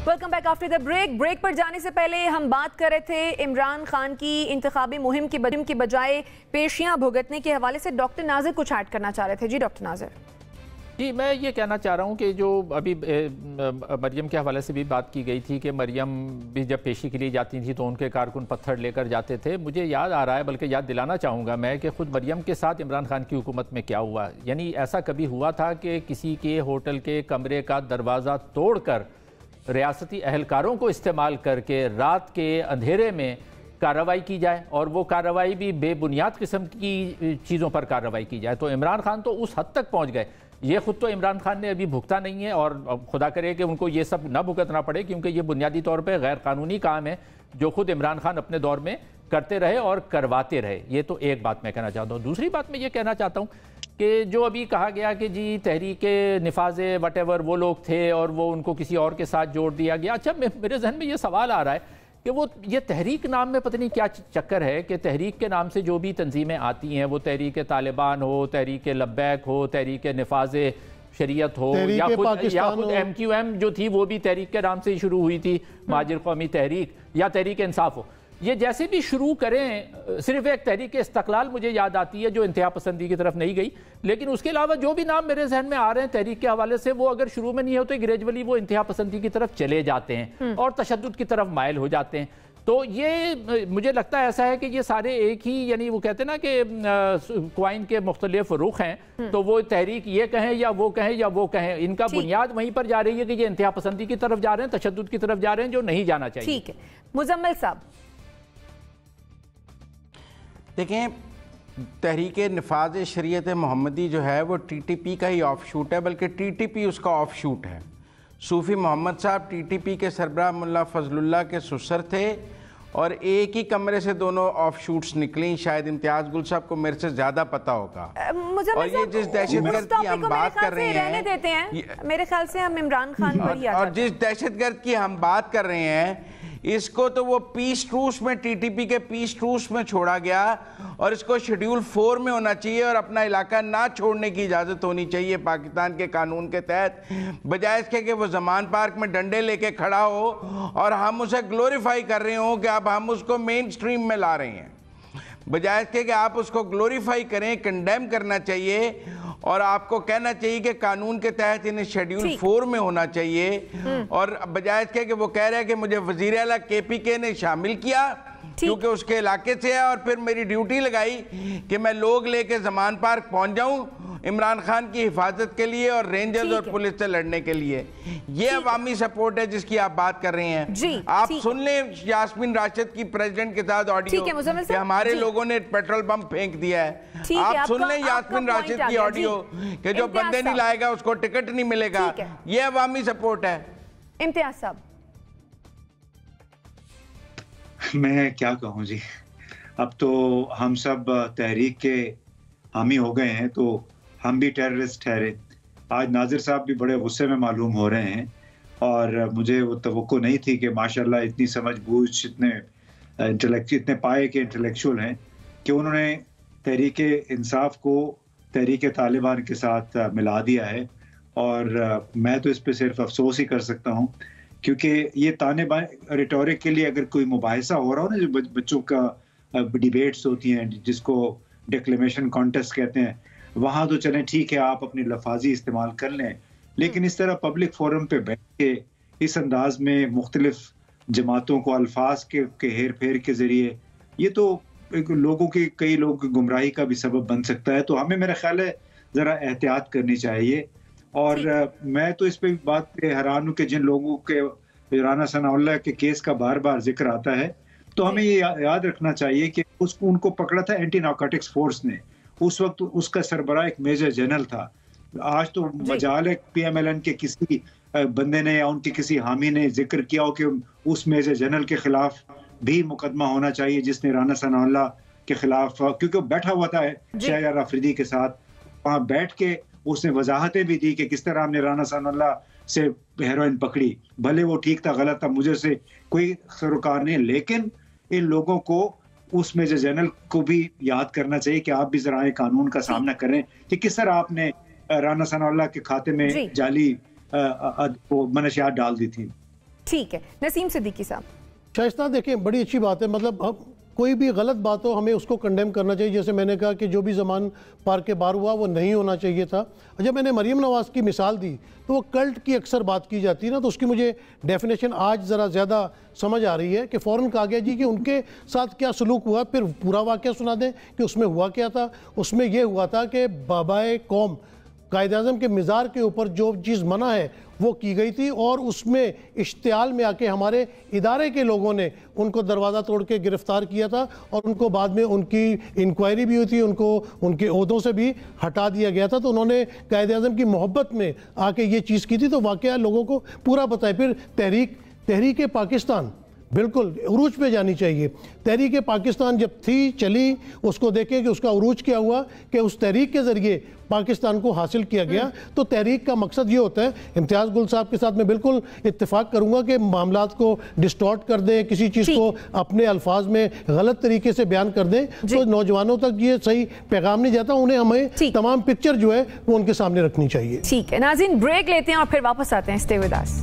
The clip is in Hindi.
Welcome back after the break पर जाने से पहले हम बात कर रहे थे इमरान खान की इंतखाबी मुहिम की बजाय पेशियां भुगतने के हवाले से। डॉक्टर नाजिर कुछ ऐड करना चाह रहे थे। जी डॉक्टर नाजिर। जी, मैं ये कहना चाह रहा हूँ कि जो अभी मरियम के हवाले से भी बात की गई थी कि मरियम भी जब पेशी के लिए जाती थी तो उनके कारकुन पत्थर लेकर जाते थे। मुझे याद आ रहा है, बल्कि याद दिलाना चाहूँगा मैं, कि ख़ुद मरियम के साथ इमरान खान की हुकूमत में क्या हुआ। यानी ऐसा कभी हुआ था कि किसी के होटल के कमरे का दरवाज़ा तोड़कर रियासती अहलकारों को इस्तेमाल करके रात के अंधेरे में कार्रवाई की जाए, और वो कार्रवाई भी बेबुनियाद किस्म की चीज़ों पर कार्रवाई की जाए। तो इमरान खान तो उस हद तक पहुँच गए। ये खुद तो इमरान खान ने अभी भुगता नहीं है, और खुदा करे कि उनको ये सब ना भुगतना पड़े, क्योंकि ये बुनियादी तौर पे गैर कानूनी काम है जो खुद इमरान खान अपने दौर में करते रहे और करवाते रहे। ये तो एक बात मैं कहना चाहता हूँ। दूसरी बात मैं ये कहना चाहता हूँ कि जो अभी कहा गया कि जी तहरीक निफाज वटेवर वो लोग थे और वो उनको किसी और के साथ जोड़ दिया गया। अच्छा, मेरे जहन में ये सवाल आ रहा है कि वो ये तहरीक नाम में पता नहीं क्या चक्कर है कि तहरीक के नाम से जो भी तंजीमें आती हैं, वो तहरीक तालिबान हो, तहरीक लब्बैक हो, तहरीक निफाज शरीयत हो, या खुद MQM जो थी वो भी तहरीक के नाम से ही शुरू हुई थी, महाजिर कौमी तहरीक, या तहरीक इंसाफ हो। ये जैसे भी शुरू करें, सिर्फ एक तहरीक इस्तक़लाल मुझे याद आती है जो इंतहा पसंदी की तरफ नहीं गई, लेकिन उसके अलावा जो भी नाम मेरे जहन में आ रहे हैं तहरीक के हवाले से, वो अगर शुरू में नहीं होते ग्रेजुअली वो इंतहा पसंदी की तरफ चले जाते हैं और तशद्दुद की तरफ माइल हो जाते हैं। तो ये मुझे लगता है ऐसा है कि ये सारे एक ही, यानी वो कहते हैं ना कि क्वाइन के मुख्तलिफ रुख हैं, तो वो तहरीक ये कहें या वो कहें या वो कहें, इनका बुनियाद वहीं पर जा रही है कि ये इंतहा पसंदी की तरफ जा रहे हैं, तशद्दुद की तरफ जा रहे हैं, जो नहीं जाना चाहिए। ठीक है, मुजम्मिल साहब। देखें, तहरीक निफाज शरीयत मोहम्मदी जो है वो TTP का ही ऑफ शूट है, बल्कि TTP उसका ऑफ शूट है। सूफ़ी मोहम्मद साहब TTP के सरबराह मुल्ला फजलुल्लाह के ससुर थे, और एक ही कमरे से दोनों ऑफ शूट्स निकली। शायद इम्तियाज गुल साहब को मेरे से ज़्यादा पता होगा। और ये जिस दहशतगर्द की हम बात कर रहे हैं, मेरे ख्याल से हम इमरान खान पर ही और जिस दहशतगर्द की हम बात कर रहे हैं, इसको तो वो पीस ट्रूस में, TTP के पीस ट्रूस में छोड़ा गया, और इसको शेड्यूल 4 में होना चाहिए और अपना इलाका ना छोड़ने की इजाज़त होनी चाहिए पाकिस्तान के कानून के तहत, बजाय इसके कि वो जमान पार्क में डंडे लेके खड़ा हो और हम उसे ग्लोरीफाई कर रहे हो कि अब हम उसको मेन स्ट्रीम में ला रहे हैं। बजाय इसके कि आप उसको ग्लोरीफाई करें, कंडेम करना चाहिए, और आपको कहना चाहिए कि कानून के तहत इन्हें शेड्यूल 4 में होना चाहिए। और बजाय इसके कि वो कह रहे हैं कि मुझे वज़ीर आला KPK ने शामिल किया क्योंकि उसके इलाके से है, और फिर मेरी ड्यूटी लगाई कि मैं लोग लेके जमान पार्क पहुंच जाऊं इमरान खान की हिफाजत के लिए और रेंजर्स और पुलिस से लड़ने के लिए। ये अवामी सपोर्ट है जिसकी आप बात कर रहे हैं। आप सुन लें यास्मीन राशिद की प्रेसिडेंट के साथ ऑडियो कि हमारे लोगों ने पेट्रोल पंप फेंक दिया है। आप सुन लें यास्मीन राशिद की ऑडियो कि जो बंदे नहीं लाएगा उसको टिकट नहीं मिलेगा। ये अवामी सपोर्ट है। इम्तियाज साहब, मैं क्या कहूँ जी, अब तो हम सब तहरीक के हामी हो गए हैं, तो हम भी टेररिस्ट ठहरे। आज नाजिर साहब भी बड़े गुस्से में मालूम हो रहे हैं, और मुझे वो तवक्को नहीं थी कि माशाल्लाह इतनी समझ बूझ, इतने पाए के इंटेलेक्चुअल हैं कि उन्होंने तहरीक इंसाफ को तहरीक तालिबान के साथ मिला दिया है। और मैं तो इस पर सिर्फ अफसोस ही कर सकता हूँ, क्योंकि ये ताने बाने रिटोरिक के लिए अगर कोई मुबाहिसा हो रहा हो ना, जो बच्चों का डिबेट्स होती हैं जिसको डिक्लेमेशन कॉन्टेस्ट कहते हैं, वहाँ तो चलें ठीक है, आप अपनी लफाजी इस्तेमाल कर लें, लेकिन इस तरह पब्लिक फोरम पे बैठ के इस अंदाज में मुख्तलिफ जमातों को अल्फाज के हेर फेर के ज़रिए, ये तो लोगों की, कई लोगों की गुमराही का भी सबब बन सकता है। तो हमें, मेरा ख्याल है, ज़रा एहतियात करनी चाहिए। और मैं तो इस पे बात पे हैरान हूँ कि जिन लोगों के राना सनाउल्लाह के केस का बार बार जिक्र आता है, तो हमें ये याद रखना चाहिए कि उनको पकड़ा था एंटी नार्कोटिक्स फोर्स ने। उस वक्त उसका सरबराह एक मेजर जनरल था। आज तो मजाल है PMLN के किसी बंदे ने या उनके किसी हामी ने जिक्र किया हो कि उस मेजर जनरल के खिलाफ भी मुकदमा होना चाहिए जिसने राना सनाउल्लाह के खिलाफ, क्योंकि वो बैठा हुआ था शहर अफरीदी के साथ, वहाँ बैठ के उसने वजाहतें भी दी कि किस तरह हमने राना सनाउल्लाह से हेरोइन पकड़ी। भले वो ठीक था गलत था, मुझे से कोई सरोकार नहीं, लेकिन इन लोगों को उस मेजर जनरल को भी याद करना चाहिए कि आप भी जरा कानून का सामना करें कि किस तरह आपने राना सनाउल्लाह के खाते में जाली मनशियात डाल दी थी। ठीक है, नसीम सिद्दीकी साहब। शाइस्ता, देखें, बड़ी अच्छी बात है, मतलब अब कोई भी गलत बात हो हमें उसको कंडेम करना चाहिए। जैसे मैंने कहा कि जो भी ज़मान पार के बार हुआ वो नहीं होना चाहिए था। जब मैंने मरीम नवाज़ की मिसाल दी तो वो कल्ट की अक्सर बात की जाती है ना, तो उसकी मुझे डेफिनेशन आज ज़रा ज़्यादा समझ आ रही है कि फ़ौरन कहा गया जी कि उनके साथ क्या सलूक हुआ, फिर पूरा वाक़या सुना दें कि उसमें हुआ क्या था। उसमें यह हुआ था कि बाबाए कौम कायद-ए-आज़म के मिज़ार के ऊपर जो चीज़ मना है वो की गई थी, और उसमें इश्तियाल में आके हमारे इदारे के लोगों ने उनको दरवाज़ा तोड़ के गिरफ़्तार किया था, और उनको बाद में उनकी इंक्वायरी भी हुई थी, उनको उनके ओहदों से भी हटा दिया गया था। तो उन्होंने कायद-ए-आज़म की मोहब्बत में आके ये चीज़ की थी, तो वाक़या लोगों को पूरा पता है। फिर तहरीक पाकिस्तान बिल्कुल उरूज पे जानी चाहिए। तहरीक पाकिस्तान जब थी, चली, उसको देखें कि उसका उरूज क्या हुआ, कि उस तहरीक के ज़रिए पाकिस्तान को हासिल किया गया। तो तहरीक का मकसद ये होता है, इम्तियाज़ गुल साहब के साथ मैं बिल्कुल इत्तेफाक करूंगा कि मामलात को डिस्टॉर्ट कर दें, किसी चीज़ को अपने अल्फाज में गलत तरीके से बयान कर दें, तो नौजवानों तक ये सही पैगाम नहीं जाता। उन्हें हमें तमाम पिक्चर जो है वो उनके सामने रखनी चाहिए। ठीक है नाज़रीन, ब्रेक लेते हैं और फिर वापस आते हैं। Stay with us.